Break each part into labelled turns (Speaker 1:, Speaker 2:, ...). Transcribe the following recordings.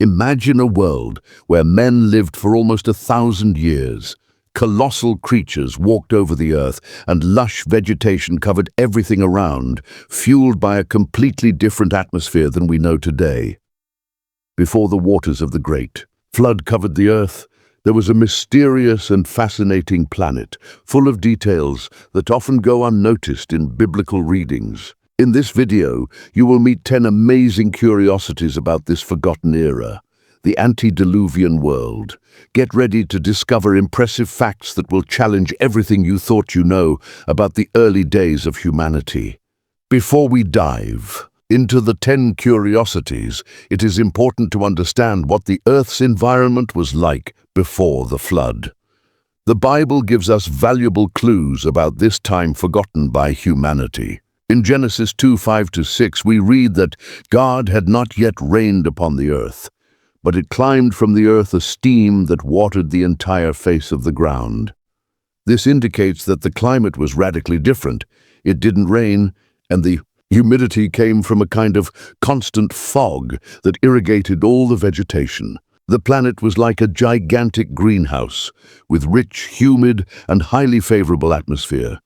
Speaker 1: Imagine a world where men lived for almost 1,000 years. Colossal creatures walked over the earth, and lush vegetation covered everything around, fueled by a completely different atmosphere than we know today. Before the waters of the Great Flood covered the earth, there was a mysterious and fascinating planet, full of details that often go unnoticed in biblical readings. In this video, you will meet 10 amazing curiosities about this forgotten era, the Antediluvian world. Get ready to discover impressive facts that will challenge everything you thought you know about the early days of humanity. Before we dive into the 10 curiosities, it is important to understand what the Earth's environment was like before the flood. The Bible gives us valuable clues about this time forgotten by humanity. In Genesis 2:5-6, we read that God had not yet rained upon the earth, but it climbed from the earth a steam that watered the entire face of the ground. This indicates that the climate was radically different. It didn't rain, and the humidity came from a kind of constant fog that irrigated all the vegetation. The planet was like a gigantic greenhouse, with rich, humid, and highly favorable atmosphere.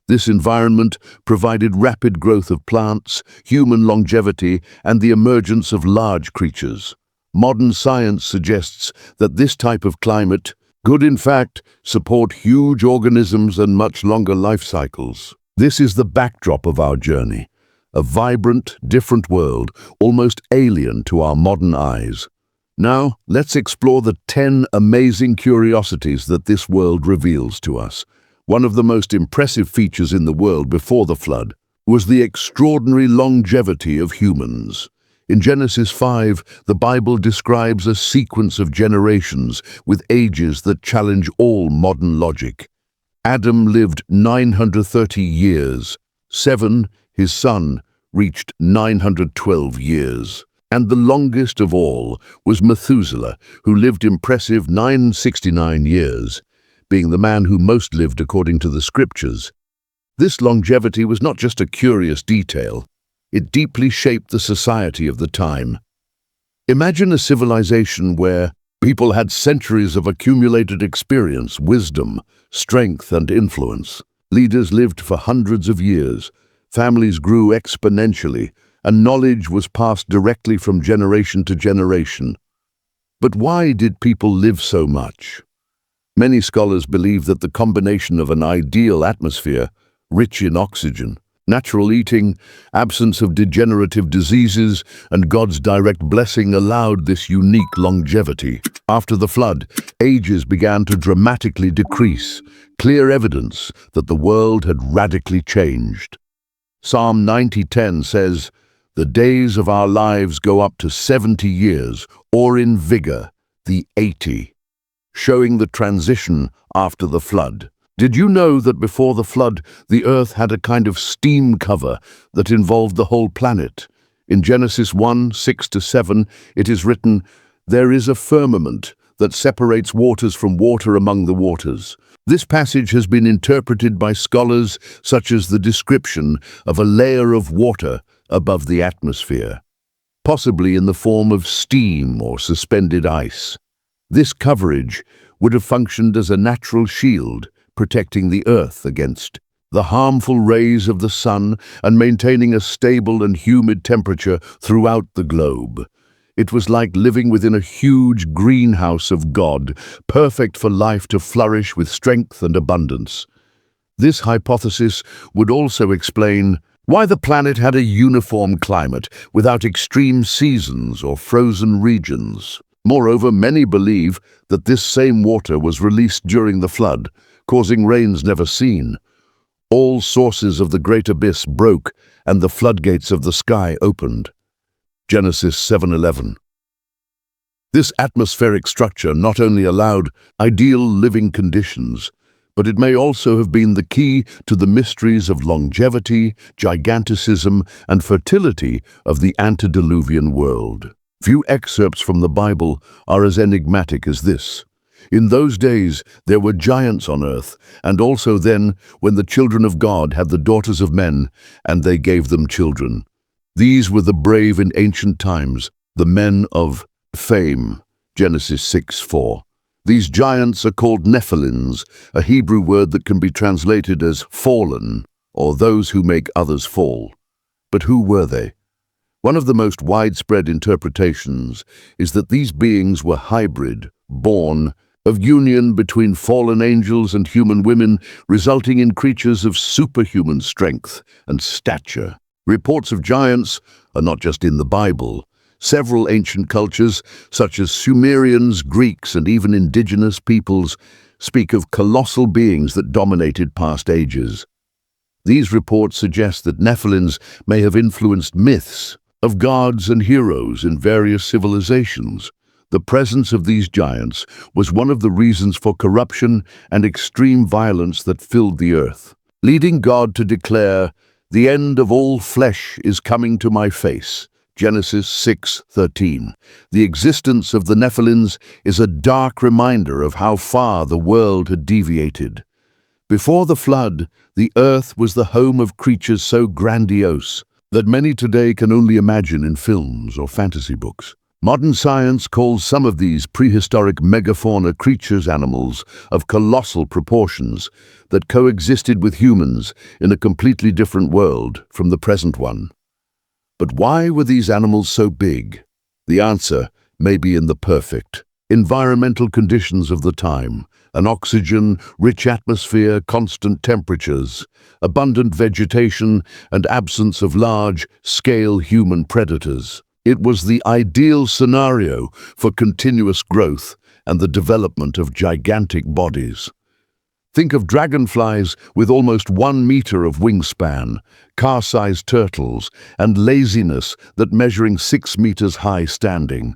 Speaker 1: This environment provided rapid growth of plants, human longevity, and the emergence of large creatures. Modern science suggests that this type of climate could, in fact, support huge organisms and much longer life cycles. This is the backdrop of our journey, a vibrant, different world, almost alien to our modern eyes. Now, let's explore the 10 amazing curiosities that this world reveals to us. One of the most impressive features in the world before the flood was the extraordinary longevity of humans. In Genesis 5, the Bible describes a sequence of generations with ages that challenge all modern logic. Adam lived 930 years. His son, reached 912 years. And the longest of all was Methuselah, who lived impressive 969 years. Being the man who most lived according to the scriptures. This longevity was not just a curious detail, it deeply shaped the society of the time. Imagine a civilization where people had centuries of accumulated experience, wisdom, strength, and influence. Leaders lived for hundreds of years, families grew exponentially, and knowledge was passed directly from generation to generation. But why did people live so much? Many scholars believe that the combination of an ideal atmosphere, rich in oxygen, natural eating, absence of degenerative diseases, and God's direct blessing allowed this unique longevity. After the flood, ages began to dramatically decrease, clear evidence that the world had radically changed. Psalm 90:10 says, "The days of our lives go up to 70 years, or in vigor, the 80. Showing the transition after the flood. Did you know that before the flood, the earth had a kind of steam cover that involved the whole planet? In Genesis 1:6-7, it is written, "There is a firmament that separates waters from water among the waters." This passage has been interpreted by scholars such as the description of a layer of water above the atmosphere, possibly in the form of steam or suspended ice. This coverage would have functioned as a natural shield, protecting the earth against the harmful rays of the sun and maintaining a stable and humid temperature throughout the globe. It was like living within a huge greenhouse of God, perfect for life to flourish with strength and abundance. This hypothesis would also explain why the planet had a uniform climate without extreme seasons or frozen regions. Moreover, many believe that this same water was released during the flood, causing rains never seen. All sources of the great abyss broke, and the floodgates of the sky opened. Genesis 7:11. This atmospheric structure not only allowed ideal living conditions, but it may also have been the key to the mysteries of longevity, giganticism, and fertility of the antediluvian world. Few excerpts from the Bible are as enigmatic as this. In those days, there were giants on earth, and also then, when the children of God had the daughters of men, and they gave them children. These were the brave in ancient times, the men of Fame, Genesis 6:4. These giants are called Nephilims, a Hebrew word that can be translated as fallen, or those who make others fall. But who were they? One of the most widespread interpretations is that these beings were hybrid, born of union between fallen angels and human women, resulting in creatures of superhuman strength and stature. Reports of giants are not just in the Bible. Several ancient cultures, such as Sumerians, Greeks, and even indigenous peoples, speak of colossal beings that dominated past ages. These reports suggest that Nephilims may have influenced myths of gods and heroes in various civilizations. The presence of these giants was one of the reasons for corruption and extreme violence that filled the earth, leading God to declare, "The end of all flesh is coming to my face." Genesis 6:13. The existence of the Nephilims is a dark reminder of how far the world had deviated. Before the flood, the earth was the home of creatures so grandiose that many today can only imagine in films or fantasy books. Modern science calls some of these prehistoric megafauna creatures animals of colossal proportions that coexisted with humans in a completely different world from the present one. But why were these animals so big? The answer may be in the perfect environmental conditions of the time: an oxygen-rich atmosphere, constant temperatures, abundant vegetation, and absence of large-scale human predators. It was the ideal scenario for continuous growth and the development of gigantic bodies. Think of dragonflies with almost 1 meter of wingspan, car-sized turtles, and laziness that measuring 6 meters high standing.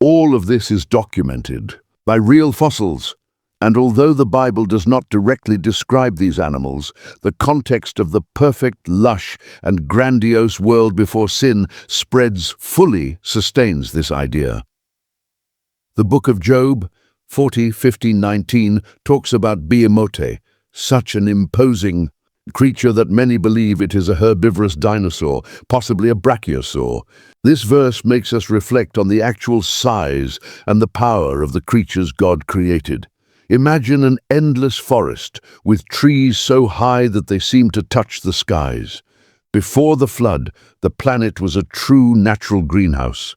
Speaker 1: All of this is documented by real fossils. And although the Bible does not directly describe these animals, the context of the perfect, lush, and grandiose world before sin spreads fully sustains this idea. The book of Job, 40:15-19, talks about Behemoth, such an imposing creature that many believe it is a herbivorous dinosaur, possibly a brachiosaur. This verse makes us reflect on the actual size and the power of the creatures God created. Imagine an endless forest with trees so high that they seem to touch the skies. Before the flood, the planet was a true natural greenhouse.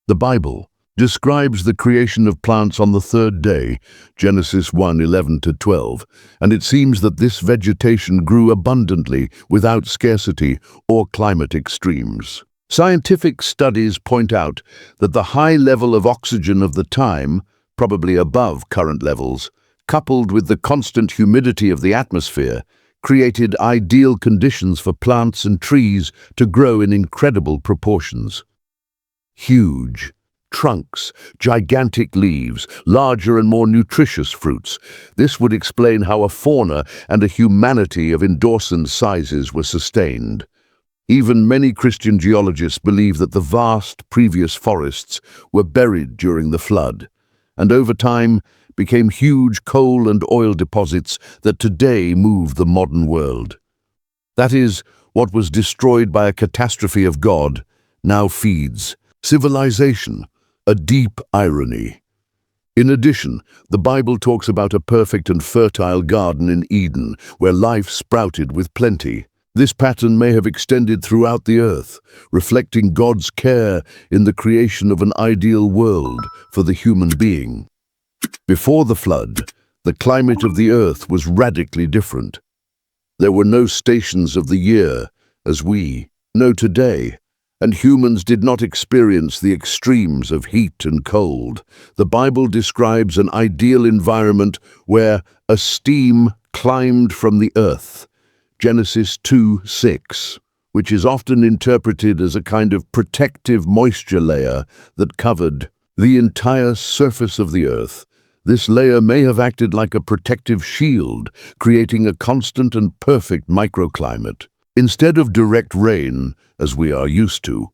Speaker 1: The Bible describes the creation of plants on the third day, Genesis 1:11-12, and it seems that this vegetation grew abundantly without scarcity or climate extremes. Scientific studies point out that the high level of oxygen of the time, probably above current levels, coupled with the constant humidity of the atmosphere, created ideal conditions for plants and trees to grow in incredible proportions. Huge trunks, gigantic leaves, larger and more nutritious fruits. This would explain how a fauna and a humanity of endorsed sizes were sustained. Even many Christian geologists believe that the vast previous forests were buried during the flood, and over time became huge coal and oil deposits that today move the modern world. That is, what was destroyed by a catastrophe of God now feeds civilization, a deep irony. In addition, the Bible talks about a perfect and fertile garden in Eden, where life sprouted with plenty. This pattern may have extended throughout the earth, reflecting God's care in the creation of an ideal world for the human being. Before the flood, the climate of the earth was radically different. There were no stations of the year, as we know today, and humans did not experience the extremes of heat and cold. The Bible describes an ideal environment where a steam climbed from the earth, Genesis 2:6, which is often interpreted as a kind of protective moisture layer that covered the entire surface of the earth. This layer may have acted like a protective shield, creating a constant and perfect microclimate. Instead of direct rain, as we are used to,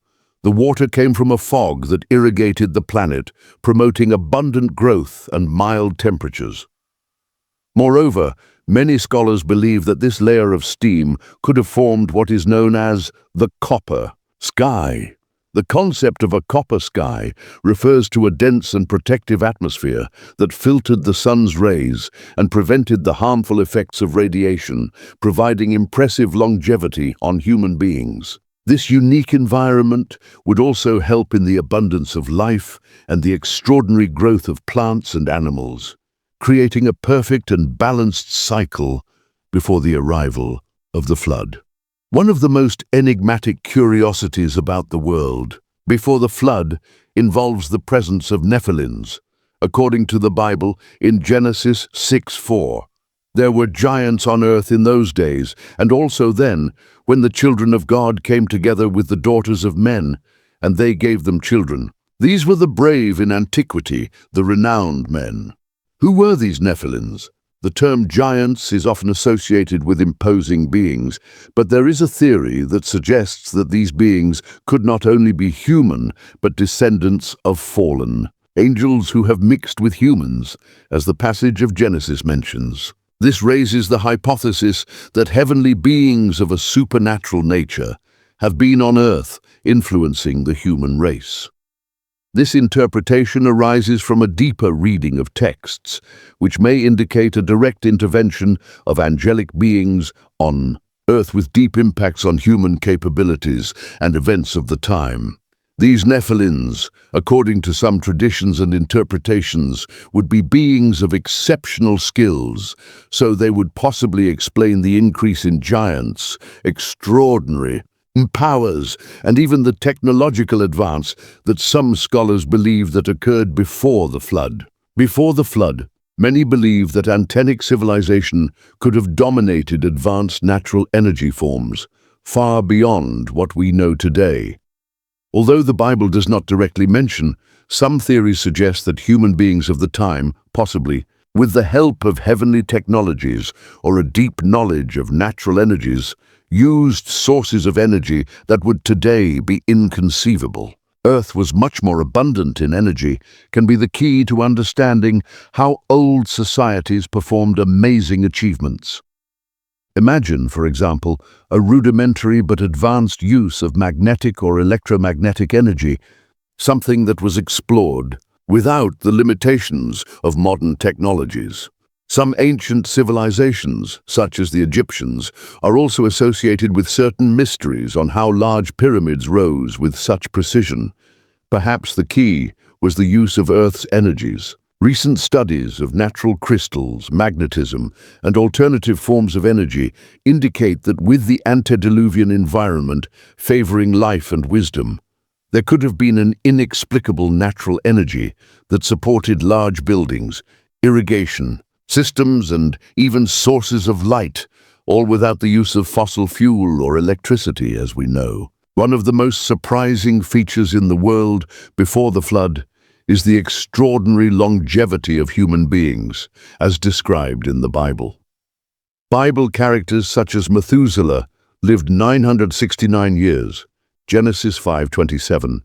Speaker 1: the water came from a fog that irrigated the planet, promoting abundant growth and mild temperatures. Moreover, many scholars believe that this layer of steam could have formed what is known as the copper sky, The concept of a copper sky refers to a dense and protective atmosphere that filtered the sun's rays and prevented the harmful effects of radiation, providing impressive longevity on human beings. This unique environment would also help in the abundance of life and the extraordinary growth of plants and animals, creating a perfect and balanced cycle before the arrival of the flood. One of the most enigmatic curiosities about the world before the flood involves the presence of Nephilims. According to the Bible, in Genesis 6:4, there were giants on earth in those days, and also then, when the children of God came together with the daughters of men, and they gave them children. These were the brave in antiquity, the renowned men. Who were these Nephilims? The term giants is often associated with imposing beings, but there is a theory that suggests that these beings could not only be human, but descendants of fallen angels who have mixed with humans, as the passage of Genesis mentions. This raises the hypothesis that heavenly beings of a supernatural nature have been on earth, influencing the human race. This interpretation arises from a deeper reading of texts, which may indicate a direct intervention of angelic beings on earth with deep impacts on human capabilities and events of the time. These Nephilims, according to some traditions and interpretations, would be beings of exceptional skills, so they would possibly explain the increase in giants, extraordinary powers, and even the technological advance that some scholars believe that occurred before the flood. Before the flood, many believe that Antediluvian civilization could have dominated advanced natural energy forms, far beyond what we know today. Although the Bible does not directly mention, some theories suggest that human beings of the time, possibly with the help of heavenly technologies or a deep knowledge of natural energies, used sources of energy that would today be inconceivable. Earth was much more abundant in energy, can be the key to understanding how old societies performed amazing achievements. Imagine, for example, a rudimentary but advanced use of magnetic or electromagnetic energy, something that was explored without the limitations of modern technologies. Some ancient civilizations, such as the Egyptians, are also associated with certain mysteries on how large pyramids rose with such precision. Perhaps the key was the use of Earth's energies. Recent studies of natural crystals, magnetism, and alternative forms of energy indicate that with the antediluvian environment favoring life and wisdom, there could have been an inexplicable natural energy that supported large buildings, irrigation, systems, and even sources of light, all without the use of fossil fuel or electricity, as we know. One of the most surprising features in the world before the flood is the extraordinary longevity of human beings, as described in the Bible. Bible characters such as Methuselah lived 969 years, Genesis 5:27,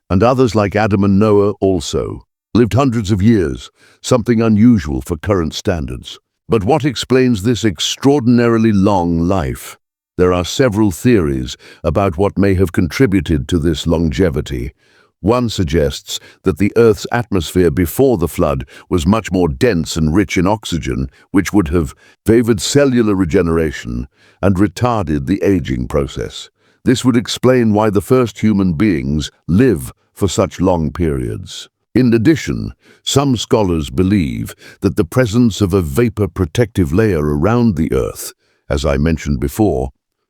Speaker 1: and others like Adam and Noah also lived hundreds of years, something unusual for current standards. But what explains this extraordinarily long life? There are several theories about what may have contributed to this longevity. One suggests that the Earth's atmosphere before the flood was much more dense and rich in oxygen, which would have favored cellular regeneration and retarded the aging process. This would explain why the first human beings live for such long periods. In addition, some scholars believe that the presence of a vapor protective layer around the Earth, as I mentioned before,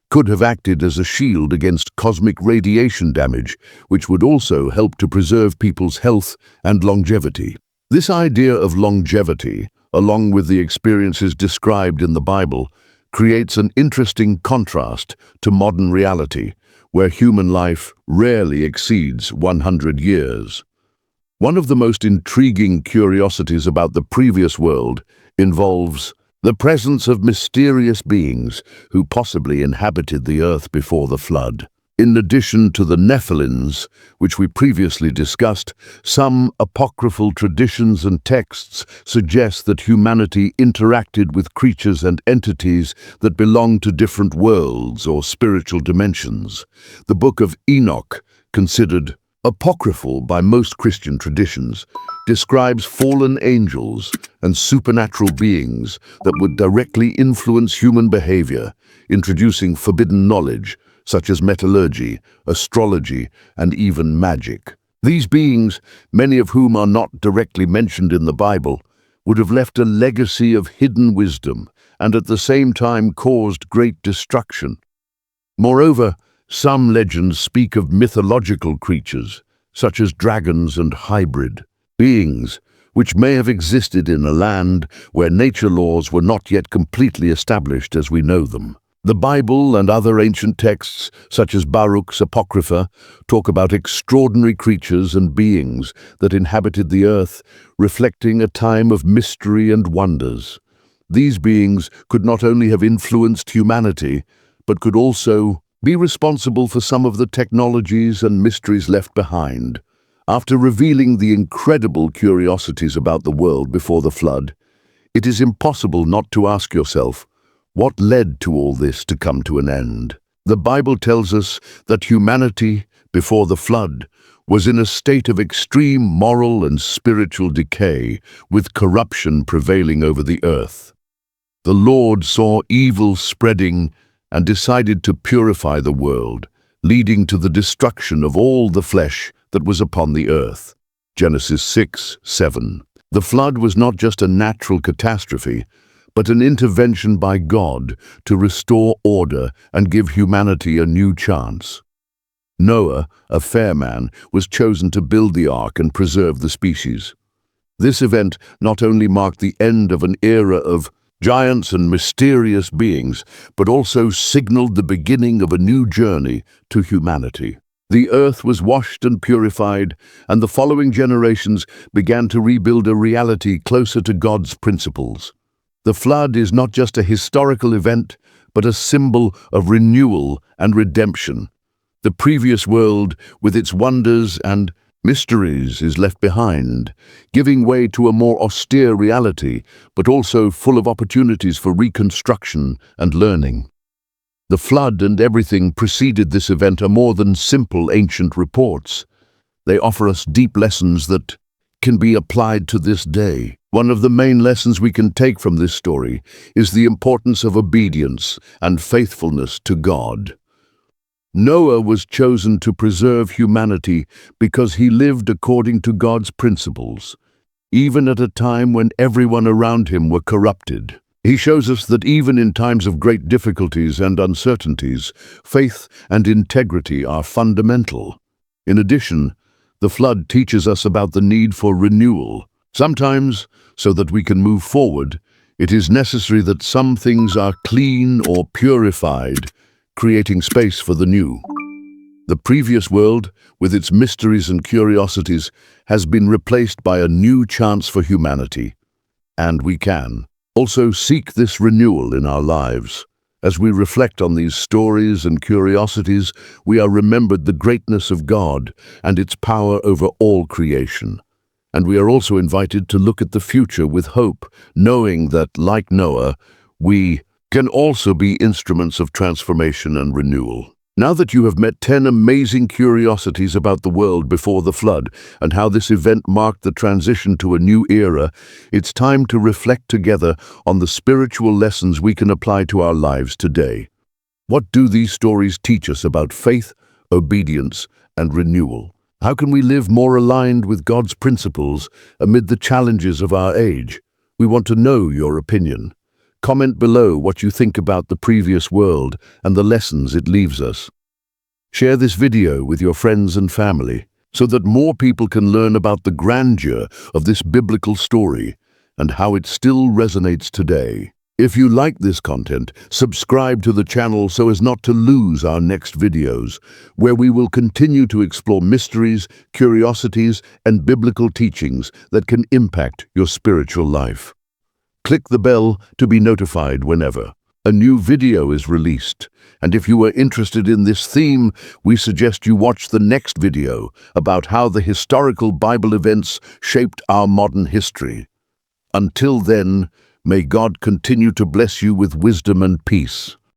Speaker 1: could have acted as a shield against cosmic radiation damage, which would also help to preserve people's health and longevity. This idea of longevity, along with the experiences described in the Bible, creates an interesting contrast to modern reality, where human life rarely exceeds 100 years. One of the most intriguing curiosities about the previous world involves the presence of mysterious beings who possibly inhabited the earth before the flood. In addition to the Nephilims, which we previously discussed, some apocryphal traditions and texts suggest that humanity interacted with creatures and entities that belong to different worlds or spiritual dimensions. The Book of Enoch considered apocryphal by most Christian traditions, describes fallen angels and supernatural beings that would directly influence human behavior, introducing forbidden knowledge such as metallurgy, astrology, and even magic. These beings, many of whom are not directly mentioned in the Bible, would have left a legacy of hidden wisdom and at the same time caused great destruction. Moreover, some legends speak of mythological creatures, such as dragons and hybrid beings, which may have existed in a land where nature laws were not yet completely established as we know them. The Bible and other ancient texts, such as Baruch's Apocrypha, talk about extraordinary creatures and beings that inhabited the earth, reflecting a time of mystery and wonders. These beings could not only have influenced humanity, but could also be responsible for some of the technologies and mysteries left behind. After revealing the incredible curiosities about the world before the flood, it is impossible not to ask yourself, what led to all this to come to an end? The Bible tells us that humanity, before the flood, was in a state of extreme moral and spiritual decay, with corruption prevailing over the earth. The Lord saw evil spreading and decided to purify the world, leading to the destruction of all the flesh that was upon the earth. Genesis 6:7. The flood was not just a natural catastrophe, but an intervention by God to restore order and give humanity a new chance. Noah, a fair man, was chosen to build the ark and preserve the species. This event not only marked the end of an era of giants and mysterious beings, but also signaled the beginning of a new journey to humanity. The earth was washed and purified, and the following generations began to rebuild a reality closer to God's principles. The flood is not just a historical event, but a symbol of renewal and redemption. The previous world, with its wonders and mysteries, is left behind, giving way to a more austere reality, but also full of opportunities for reconstruction and learning. The flood and everything preceded this event are more than simple ancient reports. They offer us deep lessons that can be applied to this day. One of the main lessons we can take from this story is the importance of obedience and faithfulness to God. Noah was chosen to preserve humanity because he lived according to God's principles, even at a time when everyone around him were corrupted. He shows us that even in times of great difficulties and uncertainties, faith and integrity are fundamental. In addition, the flood teaches us about the need for renewal. Sometimes, so that we can move forward, it is necessary that some things are clean or purified, creating space for the new. The previous world, with its mysteries and curiosities, has been replaced by a new chance for humanity. And we can also seek this renewal in our lives. As we reflect on these stories and curiosities, we are remembered the greatness of God and its power over all creation. And we are also invited to look at the future with hope, knowing that, like Noah, we can also be instruments of transformation and renewal. Now that you have met 10 amazing curiosities about the world before the flood and how this event marked the transition to a new era, it's time to reflect together on the spiritual lessons we can apply to our lives today. What do these stories teach us about faith, obedience, and renewal? How can we live more aligned with God's principles amid the challenges of our age? We want to know your opinion. Comment below what you think about the previous world and the lessons it leaves us. Share this video with your friends and family so that more people can learn about the grandeur of this biblical story and how it still resonates today. If you like this content, subscribe to the channel so as not to lose our next videos, where we will continue to explore mysteries, curiosities, and biblical teachings that can impact your spiritual life. Click the bell to be notified whenever a new video is released. And if you are interested in this theme, we suggest you watch the next video about how the historical Bible events shaped our modern history. Until then, may God continue to bless you with wisdom and peace.